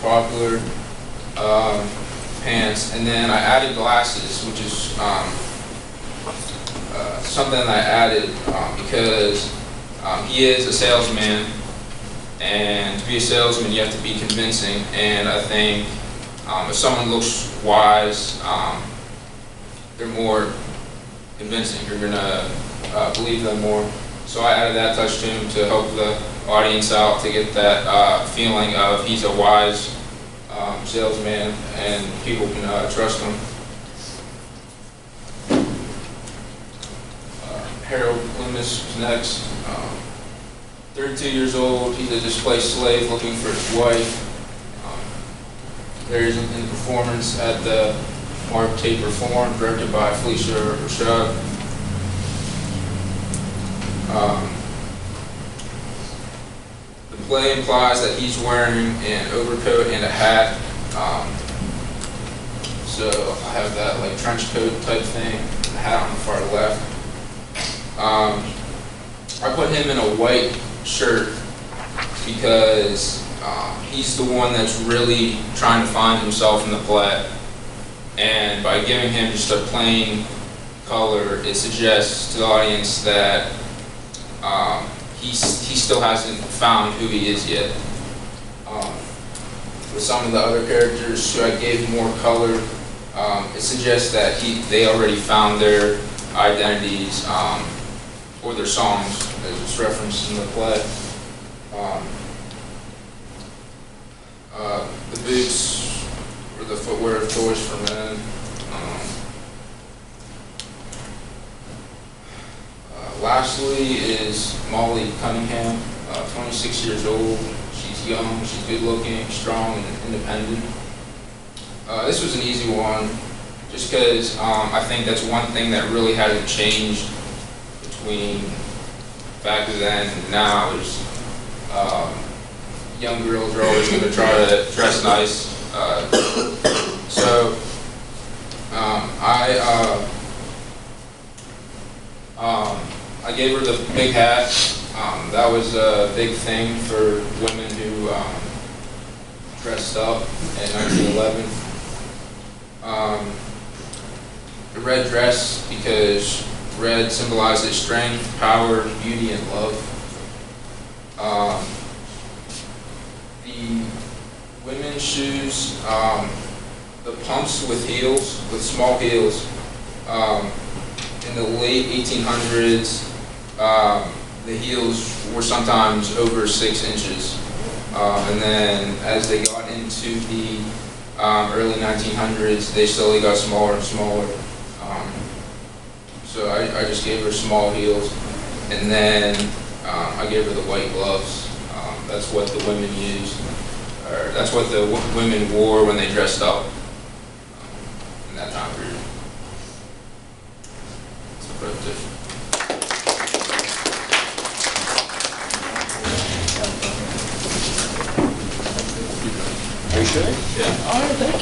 popular pants. And then I added glasses, which is something that I added because he is a salesman, and to be a salesman you have to be convincing, and I think if someone looks wise, they're more convincing. You're gonna believe them more. So I added that touch to him to help the audience out, to get that feeling of he's a wise salesman and people can trust him. Harold Loomis is next. 32 years old. He's a displaced slave looking for his wife. There is in the performance at the Mark Taper Forum, directed by Felicia Rashad. The play implies that he's wearing an overcoat and a hat. So I have that like trench coat type thing, the hat on the far left. I put him in a white shirt because he's the one that's really trying to find himself in the play. And by giving him just a plain color, it suggests to the audience that he still hasn't found who he is yet. With some of the other characters who I gave more color, it suggests that they already found their identities or their songs, as it's referenced in the play. The boots or the footwear of choice for men. Lastly is Molly Cunningham, 26 years old. She's young, she's good looking, strong, and independent. This was an easy one, just because I think that's one thing that really hasn't changed between back then and now. Is young girls are always going to try to dress nice. So I gave her the big hat. That was a big thing for women who dressed up in 1911. The red dress, because red symbolizes strength, power, beauty, and love. The women's shoes, the pumps with heels, with small heels. In the late 1800s, the heels were sometimes over 6 inches. And then as they got into the early 1900s, they slowly got smaller and smaller. So I just gave her small heels. And then I gave her the white gloves. That's what the women used, or that's what the women wore when they dressed up in that time period. It's a presentation. Are you sure? Yeah. All right, thank you.